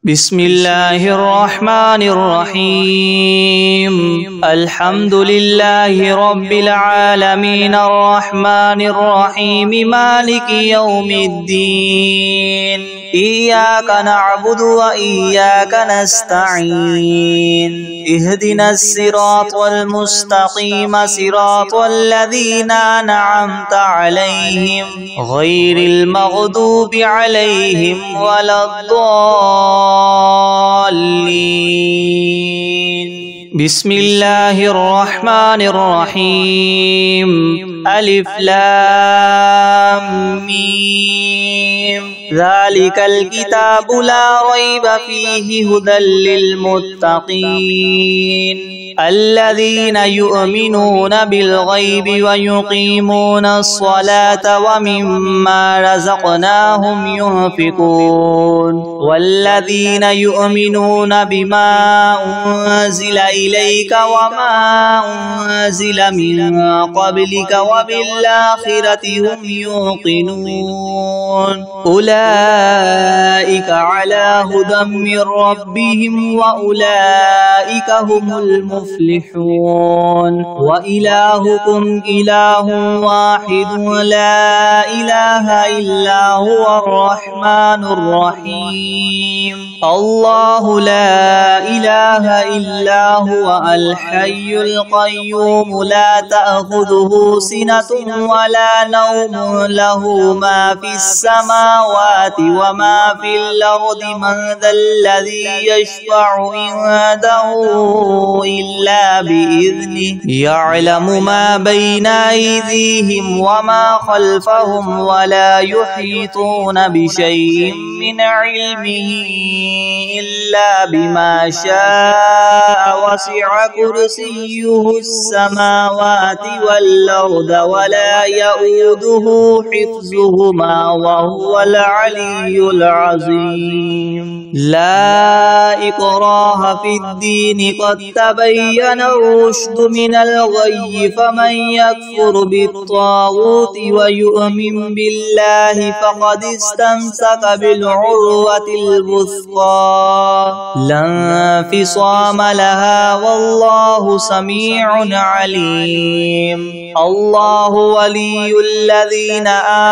بسم الله الرحمن الرحيم. الحمد لله رب العالمين الرحمن الرحيم مالك يوم الدين. إياك نعبد وإياك نستعين. اهدنا الصراط المستقيم صراط الذين أنعمت عليهم غير المغضوب عليهم ولا الضالين. بسم الله الرحمن الرحيم. ألف لام ميم. ذلك الكتاب لا ريب فيه هدى للمتقين الذين يؤمنون بالغيب ويقيمون الصلاة ومما رزقناهم ينفقون والذين يؤمنون بما أنزل إليك وما أنزل من قبلك وبالآخرة هم يوقنون أولئك على هدى من ربهم وأولئك هم المفلحون. وإلهكم إله واحد لا إله إلا هو الرحمن الرحيم. الله لا إله إلا هو الحي القيوم لا تأخذه سنة ولا نوم له ما في السماوات وما في الأرض من ذا الذي يشفع عنده إلا بإذنه يعلم ما بين أيديهم وما خلفهم ولا يحيطون بشيء من علمه إلا بما شاء وسع كرسيه السماوات والأرض ولا يؤوده حفظهما وهو العلي العظيم. لا إكراه في الدين قد تبين الرشد من الغي فمن يكفر بالطاغوت ويؤمن بالله فقد استمسك بالعروة الوثقى لا انفصام لها والله سميع عليم. الله ولي الذين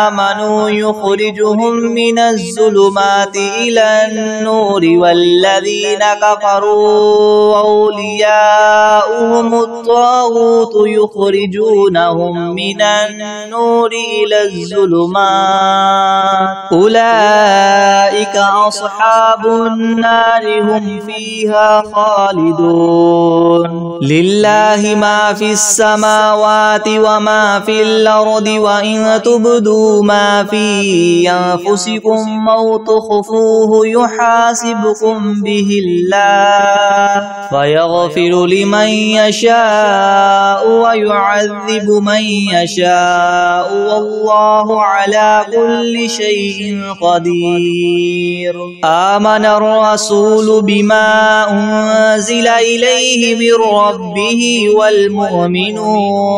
آمنوا يخرجهم من الظلمات إلى النور والذين كفروا أولياؤهم الطاغوت يخرجونهم من النور إلى الظلمات أولئك أصحاب النار هم فيها خالدون. لله ما في السماوات وما في الأرض وإن تبدوا ما في أنفسكم أو تخفوه يحاسبكم به الله فيغفر لمن يشاء ويعذب من يشاء والله على كل شيء قدير. آمن الرسول بما أنزل إليه من ربه والمؤمنون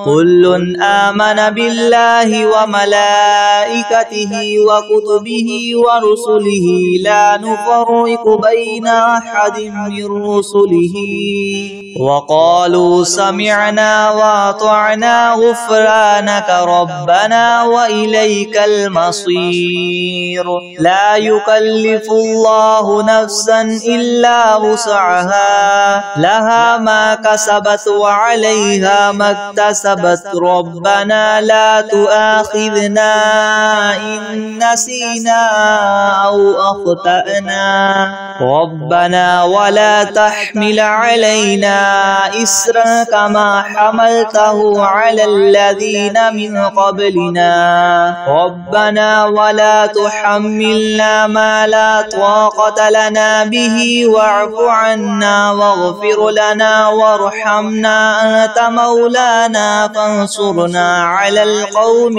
كل آمن بالله وملائكته وكتبه ورسله لا نفرق بين أحد من رسله وقالوا سمعنا وأطعنا غفرانك ربنا وإليك المصير. لا يكلف الله نفسا إلا وسعها لها ما كسبت وعليها ما اكتسبت ربنا لا تؤاخذنا إن نسينا أو أخطأنا ربنا ولا تحمل علينا إسرا كما حملته على الذين من قبلنا ربنا ولا تحملنا ما لا طاقة لنا به واعف عنا واغفر لنا وارحمنا أنت مولانا فانصرنا على القوم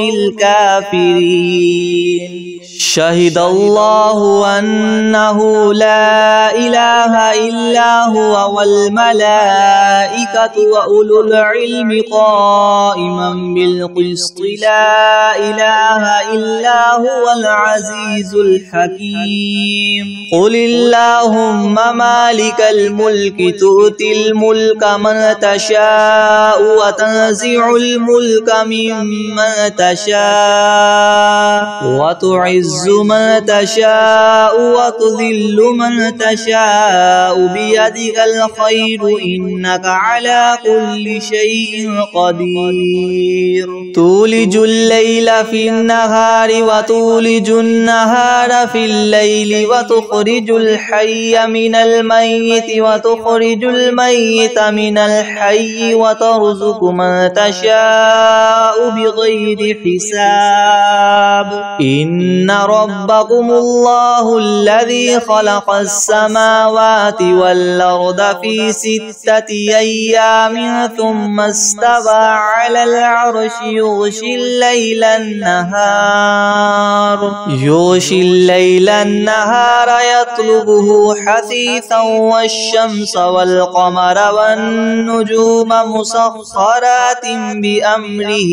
الكافرين. شهد الله أنه لا لا إله إلا هو والملائكة وأولو العلم قائما بالقسط لا إله إلا هو العزيز الحكيم قل اللهم مالك الملك تؤتي الملك من تشاء وتنزع الملك ممن تشاء وتعز من تشاء وتذل من تشاء بيدك الخير إنك على كل شيء قدير تولج الليل في النهار وتولج النهار في الليل وتخرج الحي من الميت وتخرج الميت من الحي وترزق من تشاء بغير حساب إن ربكم الله الذي خلق السماوات والأرض في 6 أيام ثم استوى على العرش يغشي الليل النهار يطلبه حثيثا والشمس والقمر والنجوم مسخرات بأمره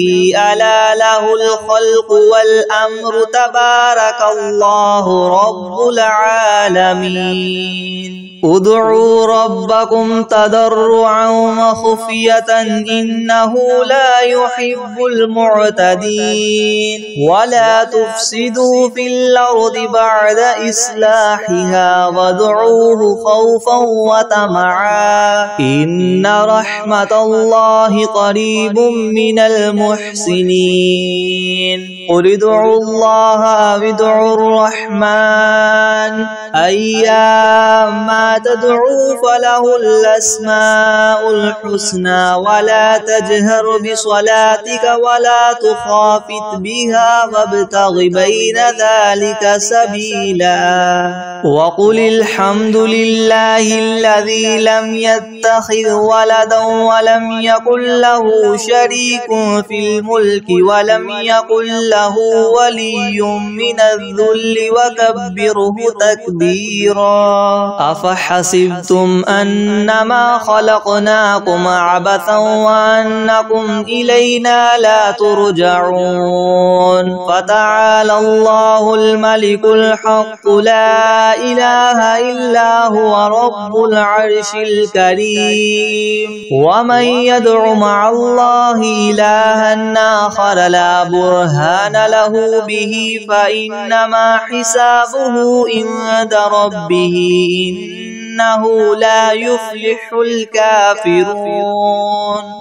ألا له الخلق والأمر تبارك الله رب العالمين ادعوا ربكم تضرعا وخفية إنه لا يحب المعتدين ولا تفسدوا في الأرض بعد إصلاحها وادعوه خوفا وطمعا إن رحمة الله قريب من المحسنين قل ادعوا الله أو ادعوا الرحمن أيما تدعوا فله الأسماء الحسنى ولا تجهر بصلاتك ولا تخافت بها وابتغ بين ذلك سبيلا وقل الحمد لله الذي لم يتخذ ولدا ولم يكن له شريك في الملك ولم يكن له ولي من الذل وكبره تكبيرا أفحسبتم أنما خلقناكم عبثا وأنكم إلينا لا ترجعون فتعالى الله الملك الحق لا إله إلا هو رب العرش الكريم ومن يدع مع الله إلها آخر لا برهان له به فإنما حسابه عند ربه إنه لا يفلح الكافرون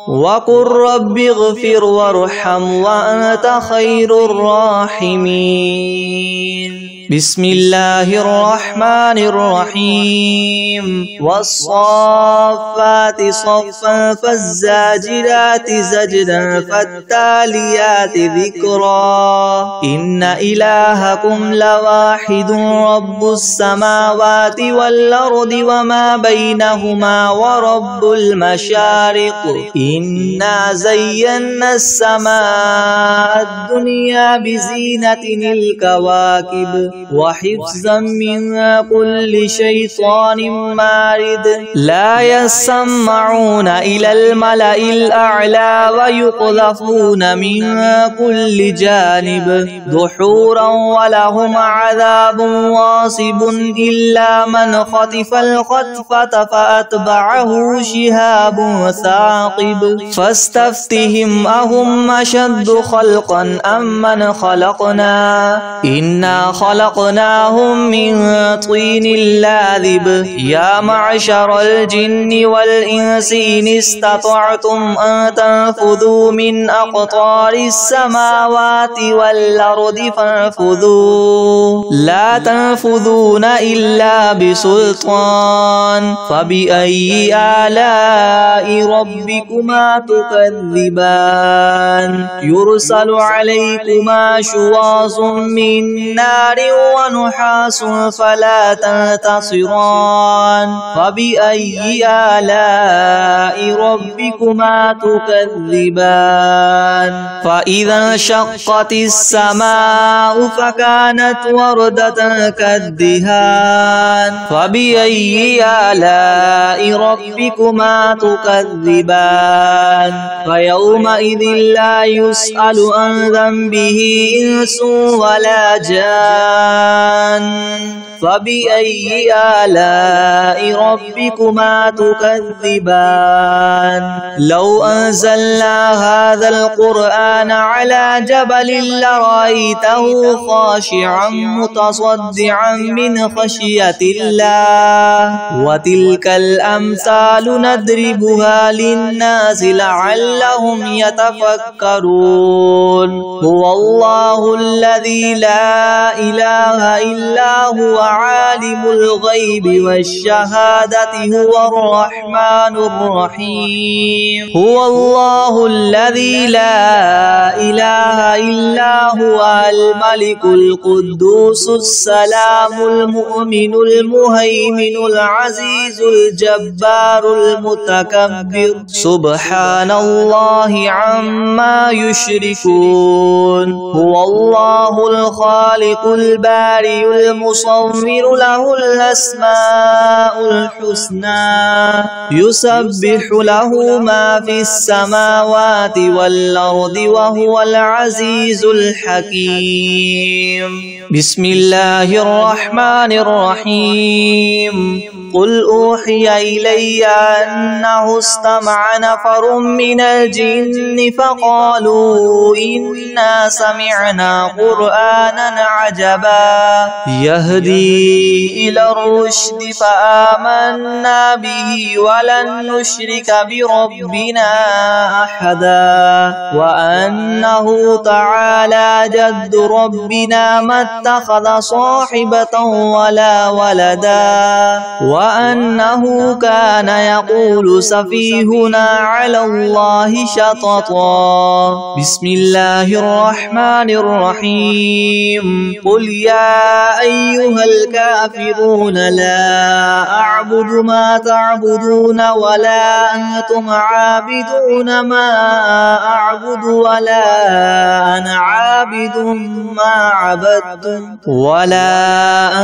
وقل رب اغفر وارحم وأنت خير الراحمين بسم الله الرحمن الرحيم والصافات صفا فالزاجرات زجرا فالتاليات ذكرا إن إلهكم لواحد رب السماوات والأرض وما بينهما ورب المشارق إنا زينا السماء الدنيا بزينة الكواكب وحفظا من كل شيطان مارد لا يسمعون إلى الملأ الأعلى ويقذفون من كل جانب دحورا ولهم عذاب واصب إلا من خطف الخطفة فأتبعه شهاب ثاقب فاستفتهم أهم أشد خلقا أم من خلقنا إنا خلقناهم من طين لاذب يا معشر الجن والإنس إن استطعتم أن تنفذوا من أقطار السماوات والأرض فانفذوا لا تنفذون إلا بسلطان فبأي آلاء ربكما تكذبان يرسل عليكما شواظ من نار ونحاس فلا تنتصران فبأي آلاء ربكما تكذبان فإذا انشقت السماء فكانت وردة كالدهان فبأي آلاء ربكما تكذبان فيومئذ لا يسأل عن ذنبه إنس ولا جان فبأي آلاء ربكما تكذبان لو أنزلنا هذا القرآن على جبل لرأيته خاشعا متصدعا من خشية الله وتلك الأمثال نضربها للناس لعلهم يتفكرون هو الله الذي لا إله إلا هو عالم الغيب والشهادة هو الرحمن الرحيم هو الله الذي لا إله إلا هو الملك القدوس السلام المؤمن المهيمن العزيز الجبار المتكبر سبحان الله عما يشركون هو الله الخالق البارئ المصور له الأسماء الحسنى يسبح له ما في السماوات والأرض وهو العزيز الحكيم بسم الله الرحمن الرحيم قل أوحي إلي أنه استمع نفر من الجن فقالوا إنا سمعنا قرآنا عجبا يهدي إلى الرشد فآمنا به ولن نشرك بربنا أحدا وأنه تعالى جد ربنا ما اتخذ صاحبة ولا ولدا وأنه كان يقول سفيهنا على الله شططا بسم الله الرحمن الرحيم قل يا أيها الكافرون لا أعبد ما تعبدون ولا أنتم عابدون ما أعبد ولا أنا عابد ما عبدتم ولا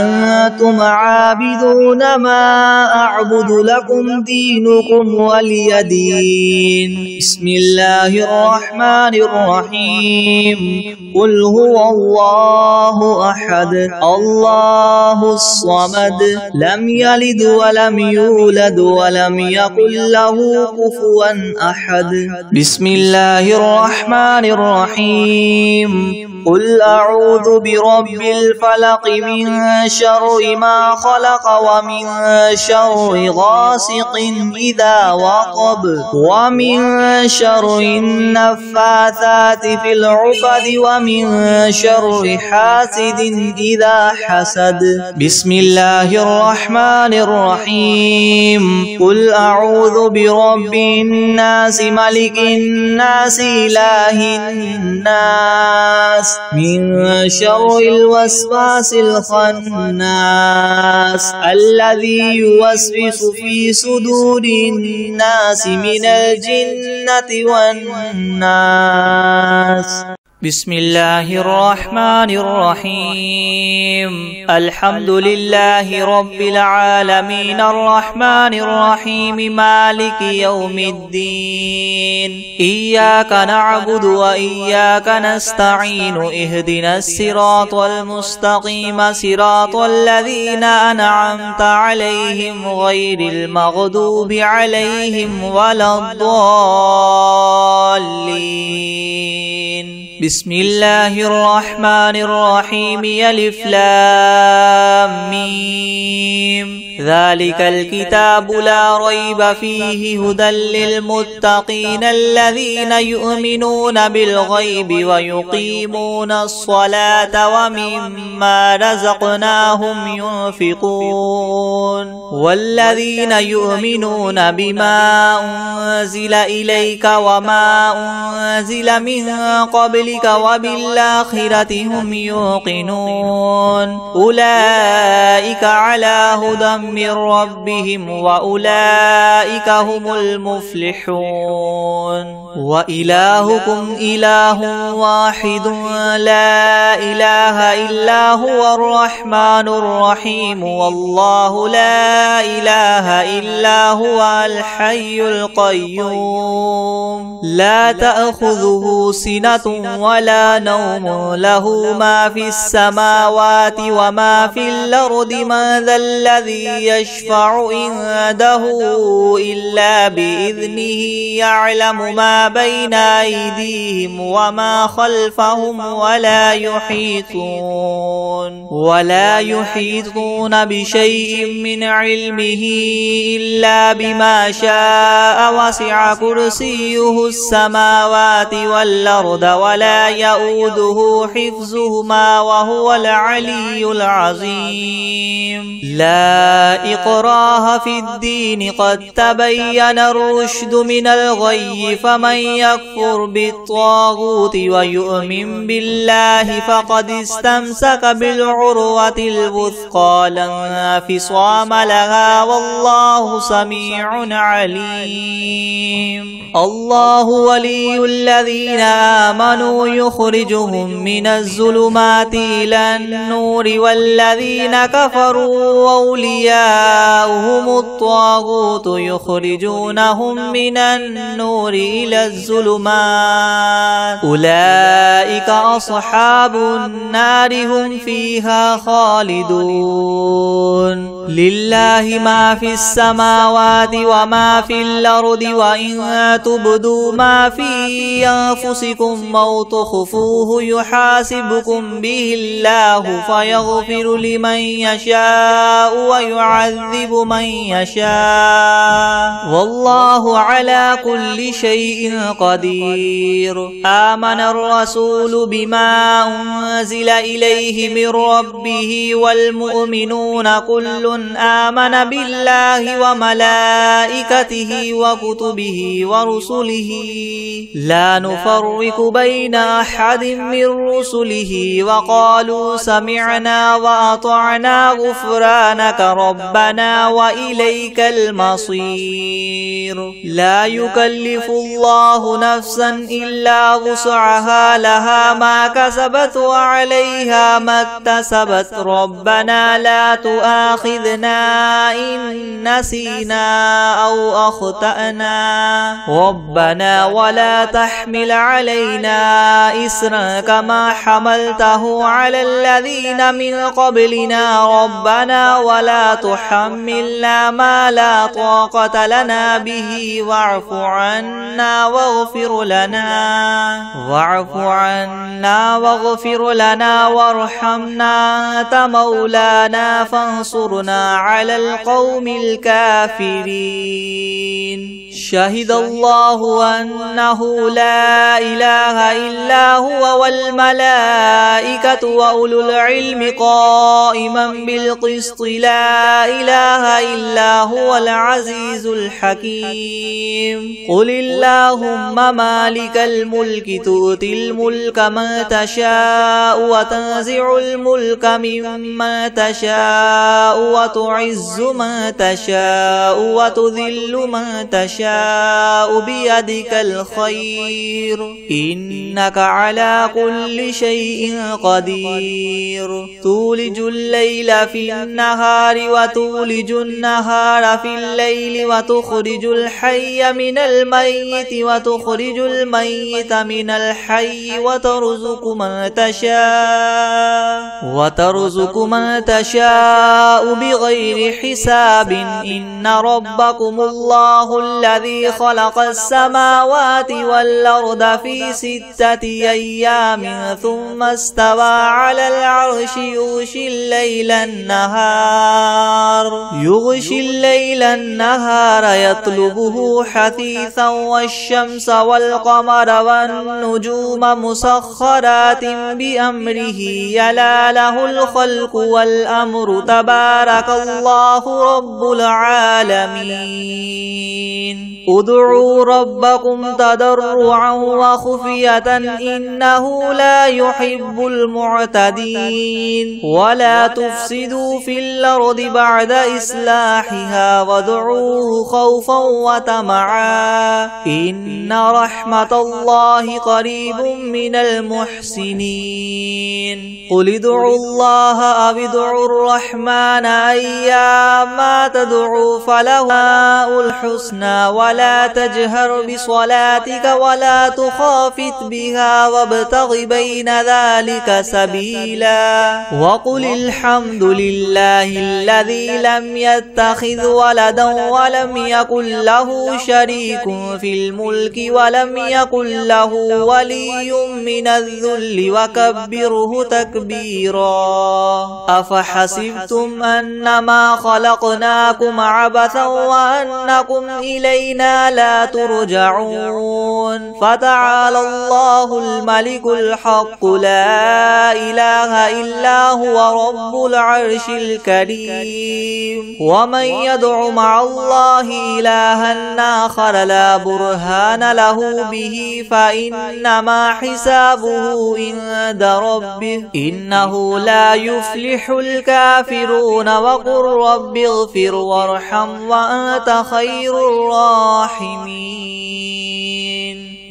أنتم عابدون ما أعبد لكم دينكم ولي دين بسم الله الرحمن الرحيم قل هو الله أحد الله الصمد لم يلد ولم يولد ولم يكن له كفوا أحد بسم الله الرحمن الرحيم قل أعوذ برب الفلق من شر ما خلق ومن شر غاسق إذا وقب ومن شر النفاثات في العقد ومن شر حاسد إذا حسد بسم الله الرحمن الرحيم قل أعوذ برب الناس ملك الناس إله الناس من شر الوسواس الخناس الذي يوسوس في صدور الناس من الجنة والناس بسم الله الرحمن الرحيم الحمد لله رب العالمين الرحمن الرحيم مالك يوم الدين إياك نعبد وإياك نستعين اهدنا الصراط المستقيم صراط الذين أنعمت عليهم غير المغضوب عليهم ولا الضالين بسم الله الرحمن الرحيم ألف لام ميم ذلك الكتاب لا ريب فيه هدى للمتقين الذين يؤمنون بالغيب ويقيمون الصلاة ومما رزقناهم ينفقون والذين يؤمنون بما أنزل إليك وما أنزل من قبلك قبلك وبالآخرة هم يوقنون أولئك على هدى من ربهم وأولئك هم المفلحون وإلهكم إله واحد لا إله إلا هو الرحمن الرحيم والله لا إله إلا هو الحي القيوم لا تأخذه سنة ولا نوم له ما في السماوات وما في الأرض من ذا الذي يشفع عنده إلا بإذنه يعلم ما بين أيديهم وما خلفهم ولا يحيطون بشيء من علمه إلا بما شاء وسع كرسيه السماوات والأرض ولا يؤوده حفظهما وهو العلي العظيم لا إكراه في الدين قد تبين الرشد من الغي فمن يكفر بالطاغوت ويؤمن بالله فقد استمسك بالعروة الوثقى لا انفصام لها والله سميع عليم الله ولي الذين آمنوا يخرجهم من الظلمات إلى النور والذين كفروا أولياؤهم الطاغوت يخرجونهم من النور إلى الظلمات أولئك أصحاب النار هم فيها خالدون لله ما في السماوات وما في الأرض وإن تبدوا ما في أنفسكم أو تخفوه يحاسبكم به الله فيغفر لمن يشاء ويعذب من يشاء والله على كل شيء قدير آمن الرسول بما أنزل إليه من ربه والمؤمنون كل آمن بالله وملائكته وكتبه ورسله لا نفرق بين أحد من رسله وقالوا سمعنا وأطعنا غفرانك ربنا وإليك المصير لا يكلف الله نفسا إلا وسعها لها ما كسبت وعليها ما اكتسبت ربنا لا تؤاخذنا إن نسينا أو أخطأنا ربنا ولا تحمل علينا إسرا كما حملته على الذين من قبلنا ربنا ولا تحملنا ما لا طاقة لنا به واعف عنا واغفر لنا وارحمنا أنت مولانا فانصرنا على القوم الكافرين شهد الله أنه لا إله إلا هو والملائكة وأولو العلم قائما بالقسط لا إله إلا هو العزيز الحكيم قل اللهم مالك الملك تؤتي الملك من تشاء وتنزع الملك ممن تشاء وتعز من تشاء وتذل من تشاء بيدك الخير إنك على كل شيء قدير تولج الليل في النهار وتولج النهار في الليل وتخرج الحي من الميت وتخرج الميت من الحي وترزق من تشاء بغير حساب إن ربكم الله الذي خلق السماوات والأرض في 6 أيام ثم استوى على العرش يغشي الليل النهار يغشي الليل النهار يطلبه حثيثا والشمس والقمر والنجوم مسخرات بأمره يلا له الخلق والأمر تبارك الله رب العالمين ادعوا ربكم تضرعا وخفية إنه لا يحب المعتدين ولا تفسدوا في الأرض بعد إصلاحها وادعوه خوفا وطمعا إن رحمة الله قريب من المحسنين قل ادعوا الله أو ادعوا الرحمن أيما تدعوا فله الحسنى ولا تجهر بصلاتك ولا تخافت بها وابتغ بين ذلك سبيلا وقل الحمد لله الذي لم يتخذ ولدا ولم يكن له شريك في الملك ولم يكن له ولي من الذل وكبره تكبيرا أفحسبتم أنما خلقناكم عبثا وأنكم إلينا لا ترجعون فتعالى الله الملك الحق لا إله إلا هو رب العرش الكريم ومن يدع مع الله إلها آخر لا برهان له به فإنما حسابه عند ربه إنه لا يفلح الكافرون وقل رب اغفر وارحم وأنت خير الراحمين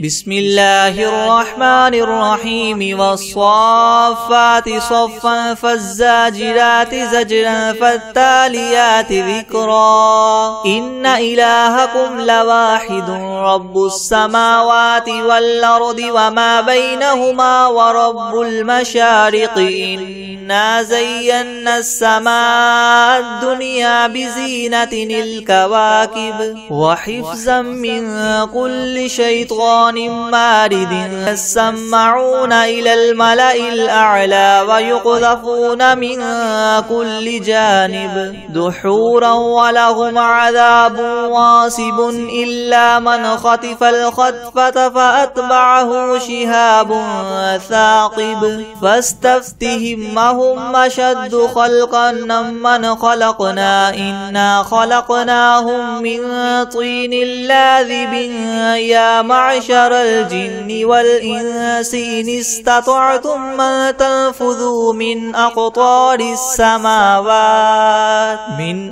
بسم الله الرحمن الرحيم والصافات صفا فالزاجرات زجرا فالتاليات ذكرا إن إلهكم لواحد رب السماوات والأرض وما بينهما ورب المشارق إنا زينا السماء الدنيا بزينة الكواكب وحفظا من كل شيطان مارد يسمعون إلى الملأ الأعلى ويقذفون من كل جانب دحورا ولهم عذاب واصب إلا من خطف الخطفة فأتبعه شهاب ثاقب فاستفتهم أهم أشد خلقا ممن خلقنا إنا خلقناهم من طين لاذب يا معشر الجن والإنس إن استطعتم أن تنفذوا من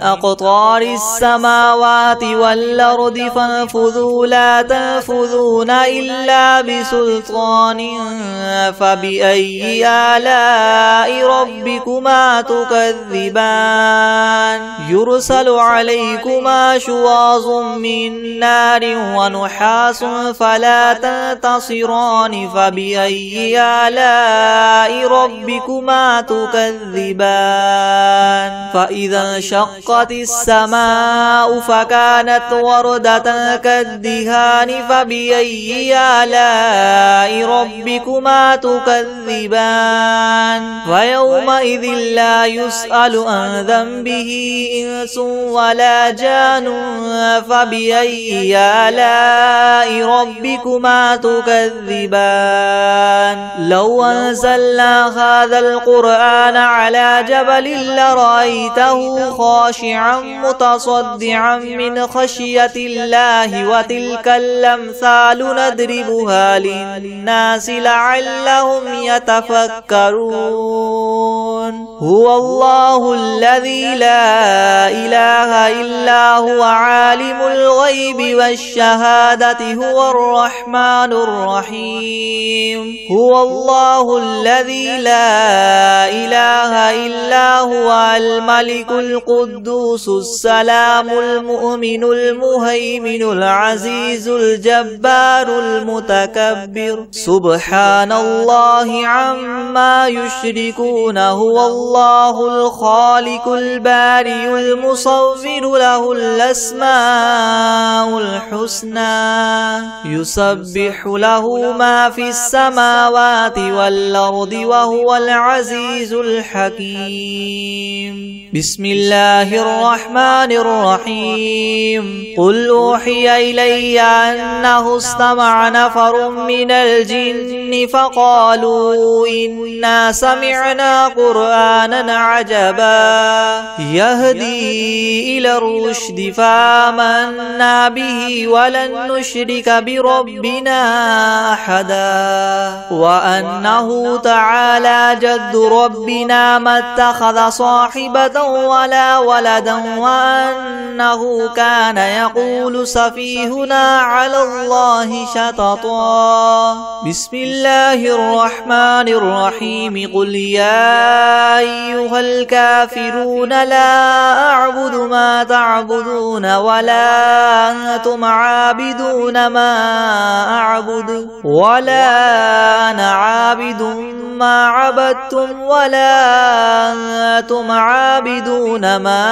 أقطار السماوات والأرض فانفذوا لا تنفذون إلا بسلطان فبأي آلاء ربكما تكذبان يرسل عليكما شواظ من نار ونحاس فلا تنتصران فبأي آلاء ربكما تكذبان فإذا انشقت السماء فكانت وردة كالدهان فبأي آلاء ربكما تكذبان فيومئذ لا يسأل عن ذنبه إنس ولا جان فبأي آلاء ربكما تكذبان لو أنزلنا هذا القرآن على جبل لرأيته خاشعا متصدعا من خشية الله وتلك الأمثال نضربها للناس لعلهم يتفكرون هو الله الذي لا إله إلا هو عالم الغيب والشهادة هو الرحمن الرحيم هو الله الذي لا إله إلا هو الملك القدوس السلام المؤمن المهيمن العزيز الجبار المتكبر سبحان الله عما يشركون هو الله الخالق البارئ المصور له الأسماء الحسنى يسبح له ما في السماوات والأرض وهو العزيز الحكيم. بسم الله الرحمن الرحيم. قل أوحي إلي أنه استمع نفر من الجن فقالوا إنا سمعنا قرآنا عجبا يهدي إلى الرشد فآمنا به ولن نشرك بربنا أحدا وأنه تعالى جد ربنا ما اتخذ صاحبة ولا ولدا وأنه كان يقول سفيهنا على الله شططا. بسم الله الرحمن الرحيم. قل يا أيها الكافرون لا أعبد ما تعبدون ولا أنتم عابدون ما أعبد ولا أنا عابد ما عبدتم ولا أنتم عابدون ما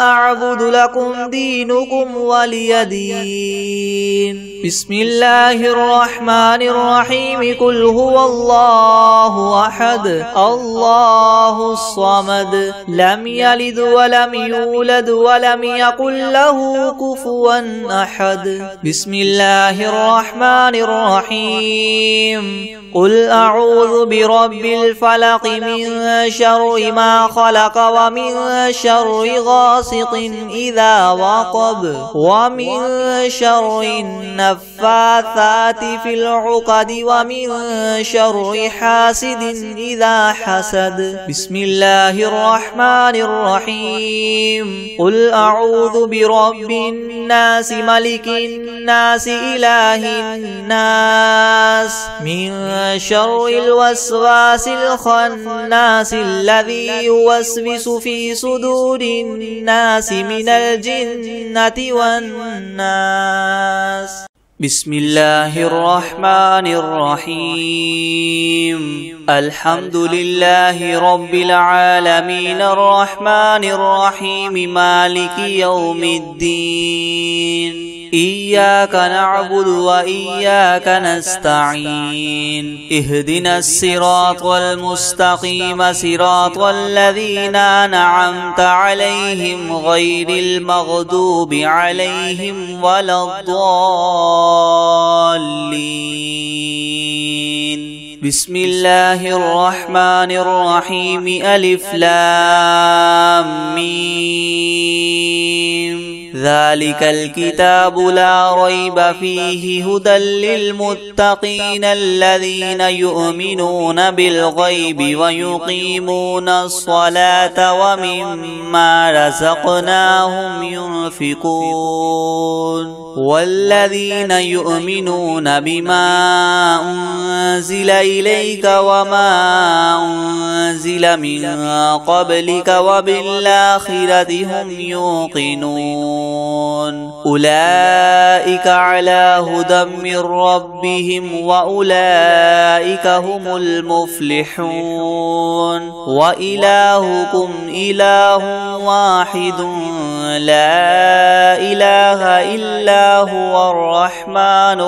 أعبد لكم دينكم ولي دين. بسم الله الرحمن الرحيم. قل هو الله أحد الله الصمد لم يلد ولم يولد ولم يكن له كفوا أحد. بسم الله الرحمن الرحيم. قل أعوذ برب الفلق من شر ما خلق ومن شر غاسق إذا وقب ومن شر النفاثات في العقد ومن شر حاسد إذا حسد. بسم الله الرحمن الرحيم. قل أعوذ برب الناس ملك الناس إله الناس من شر الوسواس الخناس الذي يوسوس في صدور الناس من الجنة والناس. بسم الله الرحمن الرحيم. الحمد لله رب العالمين الرحمن الرحيم مالك يوم الدين. إياك نعبد وإياك نستعين. اهدنا الصراط المستقيم صراط الذين أنعمت عليهم غير المغضوب عليهم ولا الضالين. بسم الله الرحمن الرحيم. ألف لام ميم. ذلك الكتاب لا ريب فيه هدى للمتقين الذين يؤمنون بالغيب ويقيمون الصلاة ومما رزقناهم ينفقون والذين يؤمنون بما أنزل إليك وما أنزل من قبلك وبالآخرة هم يوقنون. أولئك على هدى من ربهم وأولئك هم المفلحون. وإلهكم إله واحد لا إله إلا هو الرحمن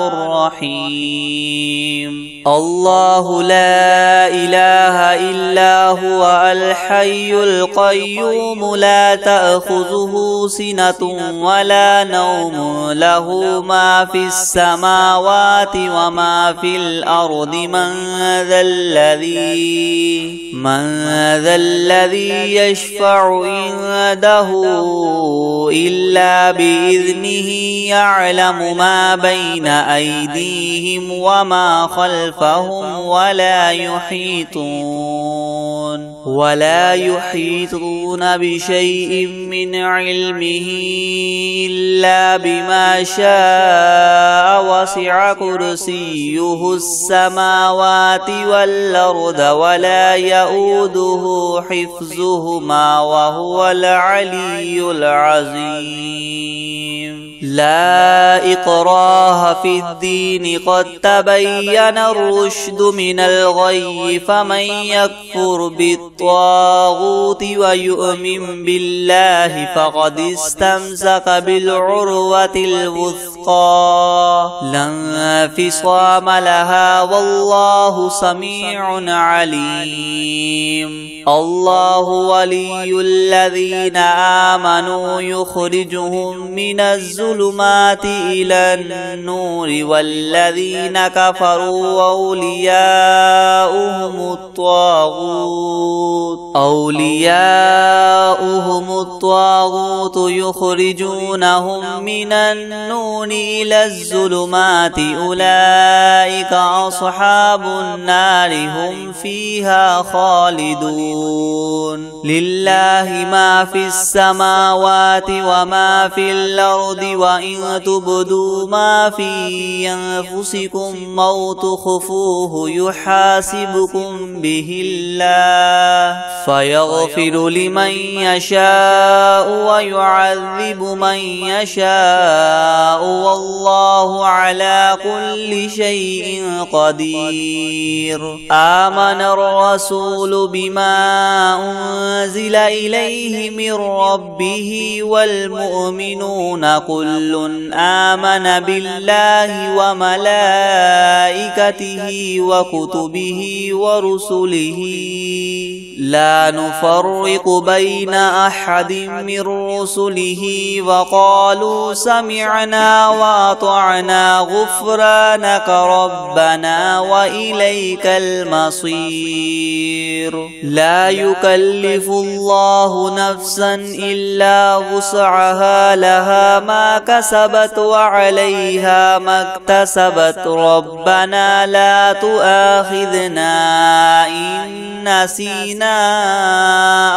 الرحيم. الله لا إله إلا هو الحي القيوم لا تأخذه سنة ولا نوم له ما في السماوات وما في الأرض. من ذا الذي يشفع عنده إلا بإذنه. يعلم ما بين أيديهم وما خلفهم ولا يحيطون بشيء من علمه إلا بما شاء. وسع كرسيه السماوات والأرض ولا يؤوده حفظهما وهو العلي العظيم. لا إكراه في الدين قد تبين الرشد من الغي. فمن يكفر بالطاغوت ويؤمن بالله فقد استمسك بالعروة الوثقى الوثقى لا انفصام لها والله سميع عليم. الله ولي الذين آمنوا يخرجهم من الظلمات إلى النور والذين كفروا أولياؤهم الطاغوت يخرجونهم من النور إلى الظلمات أولئك أصحاب النار هم فيها خالدون. لله ما في السماوات وما في الأرض وإن تبدوا ما في أنفسكم أو تخفوه يحاسبكم به الله فيغفر لمن يشاء ويعذب من يشاء والله على كل شيء قدير. آمن الرسول بما أنزل إليه من ربه والمؤمنون كل آمن بالله وملائكته وكتبه ورسله لا نفرق بين أحد من رسله وقالوا سمعنا وأطعنا غفرانك ربنا وإليك المصير. لا يكلف الله نفسا إلا وسعها لها ما كسبت وعليها ما اكتسبت ربنا لا تؤاخذنا إن نسينا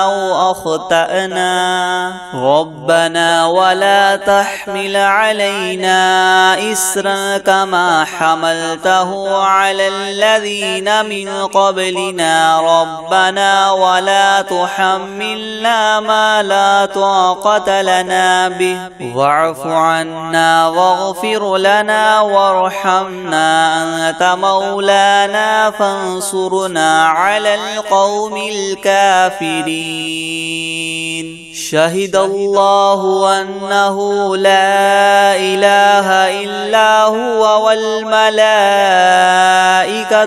أو أخطأنا ربنا ولا تحمل علينا إسرا كما حملته على الذين من قبلنا ربنا ولا تحملنا ما لا طاقة لنا به واعف عنا واغفر لنا وارحمنا أنت مولانا فانصرنا على القوم الكافرين. شهد الله أنه لا إله إلا هو والملائكة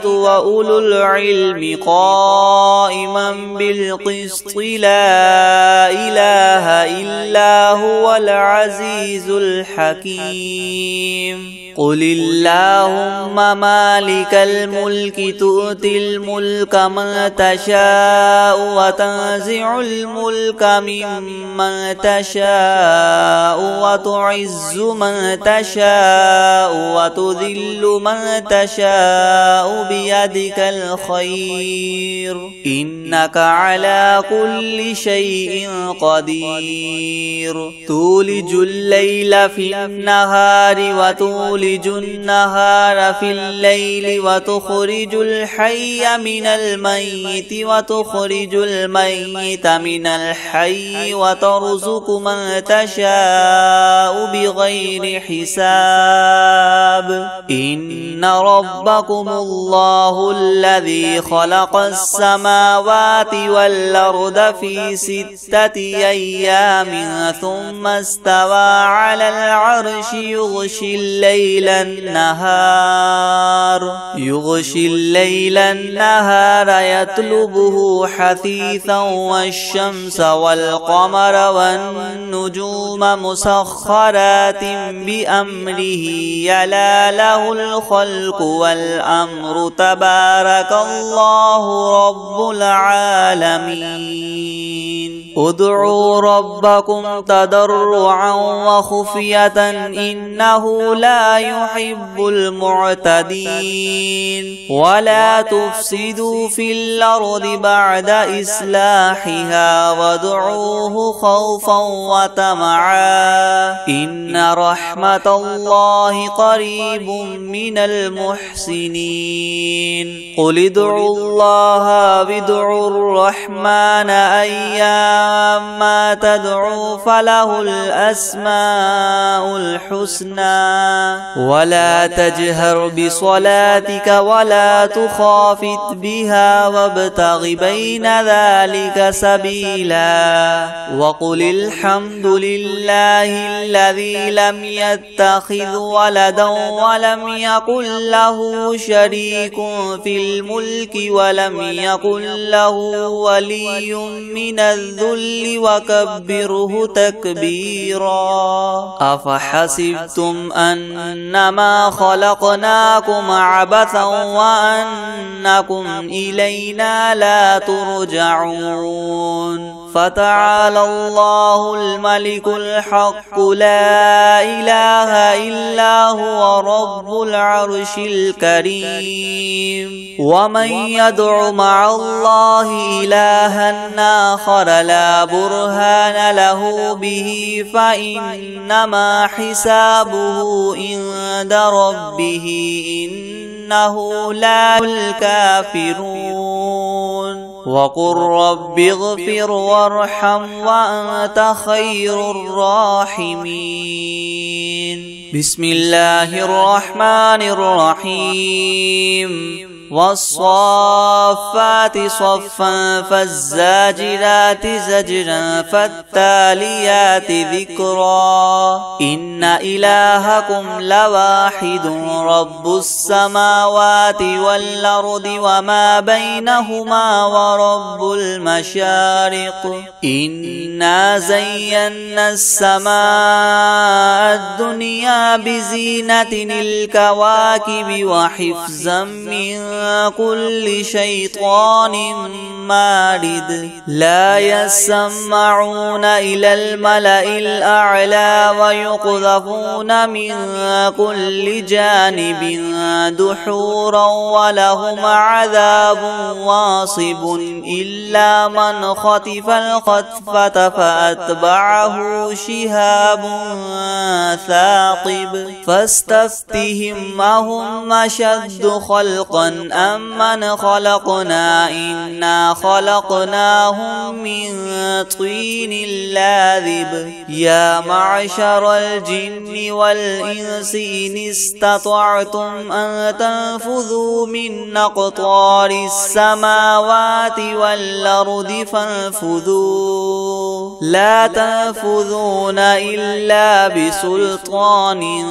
وأولو العلم قائما بالقسط لا إله إلا هو العزيز الحكيم. قل اللهم مالك الملك تؤتي الملك من تشاء وتنزع الملك ممن تشاء وتعز من تشاء وتذل من تشاء بيدك الخير إنك على كل شيء قدير. تولج الليل في النهار وتولج النهار في الليل وتخرج الحي من الميت وتخرج الميت من الحي وترزق من تشاء بغير حساب. إن ربكم الله الذي خلق السماوات والأرض في 6 أيام ثم استوى على العرش يغشي الليل النهار يطلبه حثيثا والشمس والقمر والنجوم مسخرات بأمره يلا له الخلق والأمر تبارك الله رب العالمين. ادعوا ربكم تضرعا وخفية إنه لا يحب المعتدين. ولا تفسدوا في الأرض بعد إصلاحها وادعوه خوفا وطمعا إن رحمة الله قريب من المحسنين. قل ادعوا الله وادعوا الرحمن أيما تدعوا فله الأسماء الحسنى. ولا تجهر بصلاتك ولا تخافت بها وابتغ بين ذلك سبيلا. وقل الحمد لله الذي لم يتخذ ولدا ولم يكن له شريك في الملك ولم يكن له ولي من الذل وكبره تكبيرا. أفحسبتم أنما خلقناكم عبثا وأنكم إلينا لا ترجعون. فتعالى الله الملك الحق لا إله إلا هو رب العرش الكريم. ومن يدع مع الله إلها آخر لا برهان له به فإنما حسابه عند ربه إنه لا الكافرون. وقل رب اغفر وارحم وأنت خير الراحمين. بسم الله الرحمن الرحيم. والصافات صفا فالزاجرات زجرا فالتاليات ذكرا. إن إلهكم لواحد رب السماوات والأرض وما بينهما ورب المشارق. إنا زينا السماء الدنيا بزينة الكواكب وحفظا من كل شيطان مارد. لا يسمعون إلى الملأ الأعلى ويقذفون من كل جانب دحورا ولهم عذاب واصب إلا من خطف الخطفة فأتبعه شهاب ثاقب. فاستفتهم أهم أشد خلقا أم من خلقنا إنا خلقناهم من طين لاذب. يا معشر الجن والإنس إن استطعتم أن تنفذوا من أقطار السماوات والأرض فانفذوا لا تنفذون إلا بسلطان.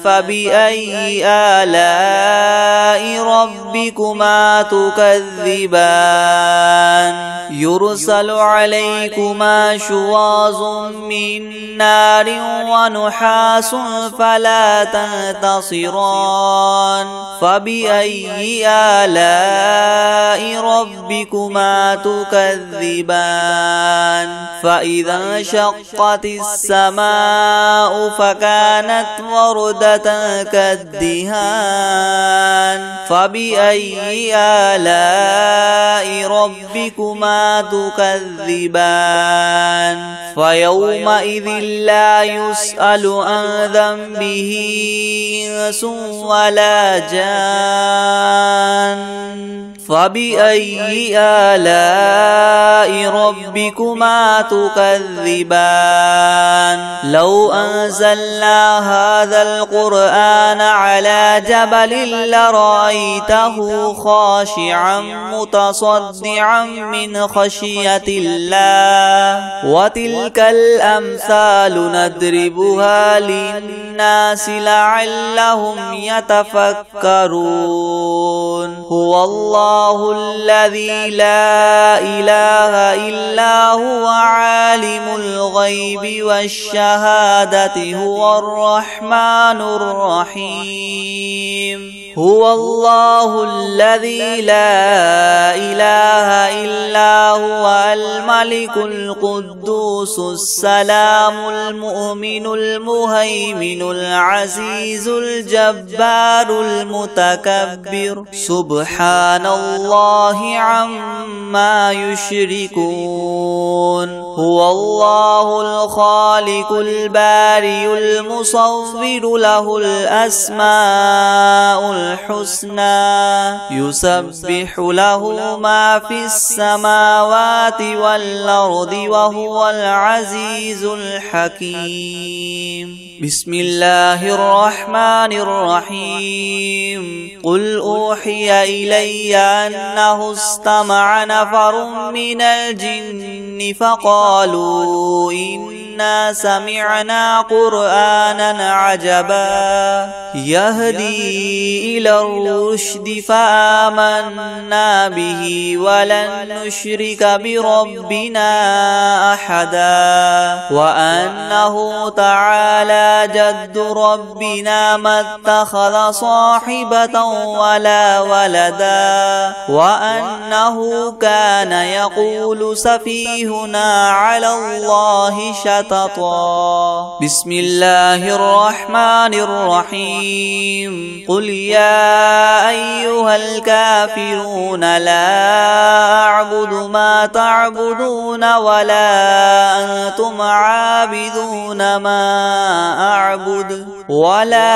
فبأي آلاء ربكما تكذبان. يرسل عليكما شواظ من نار ونحاس فلا تنتصران. فبأي آلاء ربكما تكذبان. فإذا انشقت السماء فكانت وردة كالدهان. فبأي آلاء ربكما تكذبان. فيومئذ لا يسأل عن ذنبه إنس ولا جان. فبأي آلاء ربكما تكذبان. لو أنزلنا هذا القرآن على جبل لرأيته خاشعا متصدعا من خشية الله. وتلك الأمثال نضربها للناس لعلهم يتفكرون. هو الله الذي لا إله إلا هو عالم الغيب والشهادة هو الرحمن الرحيم. هو الله الذي لا إله إلا هو الملك القدوس السلام المؤمن المهيمن العزيز الجبار المتكبر. سبحان الله عما يشركون. هو الله الخالق البارئ المصور له الأسماء الحسنى. يسبح له ما في السماوات والأرض وهو العزيز الحكيم. بسم الله الرحمن الرحيم. قل أوحي إلي أنه استمع نفر من الجن فقالوا إنا إنا سمعنا قرآنا عجبا يهدي إلى الرشد فآمنا به ولن نشرك بربنا أحدا وأنه تعالى جد ربنا ما اتخذ صاحبة ولا ولدا وأنه كان يقول سفيهنا على الله شططا. بسم الله الرحمن الرحيم. قل يا أيها الكافرون لا أعبد ما تعبدون ولا أنتم عابدون ما أعبد ولا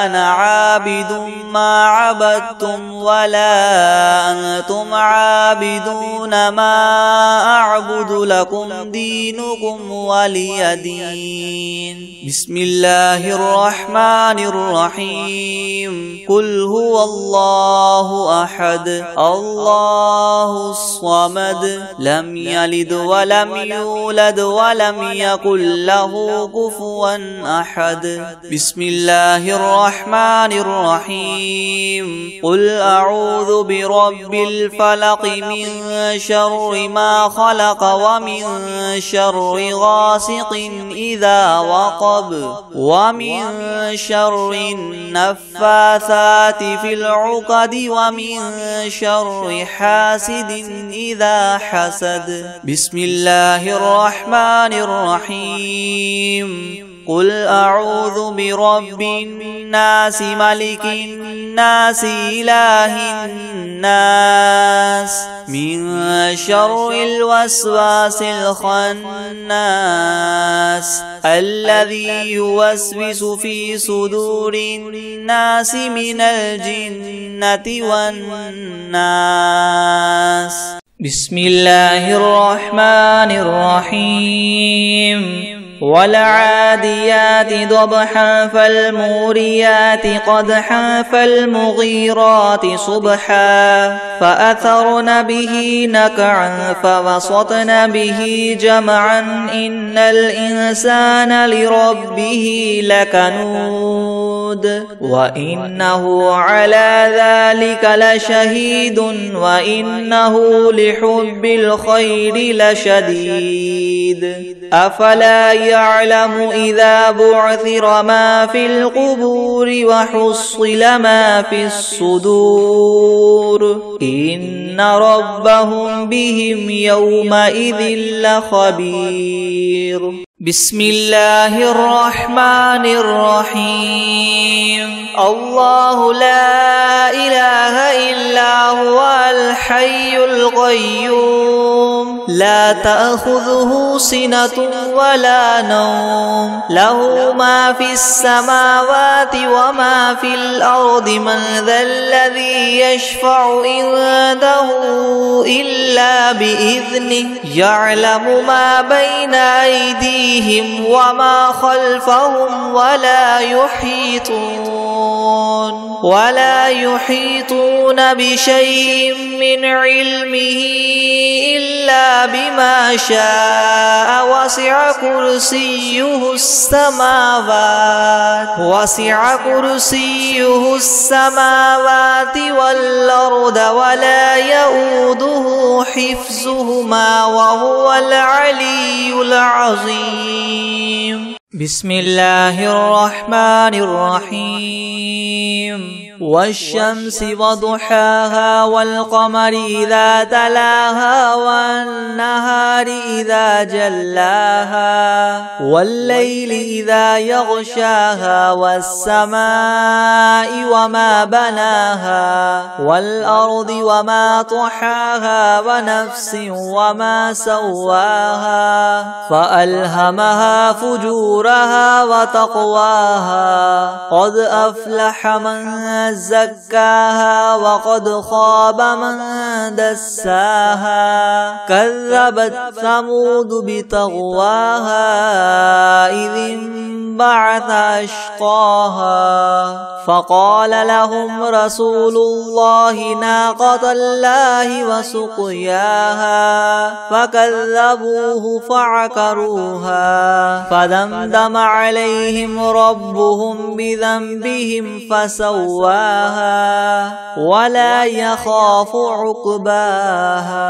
أنا عابد ما عبدتم ولا أنتم عابدون ما أعبد لكم دينكم ولي دين. بسم الله الرحمن الرحيم. قل هو الله أحد الله الصمد لم يلد ولم يولد ولم يكن له كفوا أحد. بسم الله الرحمن الرحيم. قل أعوذ برب الفلق من شر ما خلق ومن شر غاسق إذا وقب ومن شر النفاثات في العقد ومن شر حاسد إذا حسد. بسم الله الرحمن الرحيم. قل أعوذ برب الناس ملك الناس إله الناس من شر الوسواس الخناس الذي يوسوس في صدور الناس من الجنة والناس. بسم الله الرحمن الرحيم. والعاديات ضبحا فالموريات قدحا فالمغيرات صبحا فأثرن به نقعا فوسطن به جمعا إن الإنسان لربه لكنود وإنه على ذلك لشهيد وإنه لحب الخير لشديد. أفلا يعلم إذا بعثر ما في القبور وحصل ما في الصدور إن ربهم بهم يومئذ لخبير. بسم الله الرحمن الرحيم. الله لا إله إلا هو الحي القيوم لا تأخذه سنة ولا نوم له ما في السماوات وما في الأرض من ذا الذي يشفع عنده إلا بإذنه يعلم ما بين أيديهم وما خلفهم ولا يحيطون بشيء من علمه إلا بما شاء وسع كرسيه السماوات والأرض ولا يؤوده حفظهما وهو العلي العظيم. بسم الله الرحمن الرحيم. والشمس وضحاها والقمر إذا تلاها والنهار إذا جلاها والليل إذا يغشاها والسماء وما بناها والأرض وما طحاها ونفس وما سواها فألهمها فجورها فجورها وتقواها قد أفلح من زكاها وقد خاب من دساها كذبت ثمود بطغواها إذ انبعث أشقاها فقال لهم رسول الله ناقة الله وسقياها فكذبوه فعقروها فدمدم عليهم ربهم بذنبهم فسواها ولا يخاف عقباها.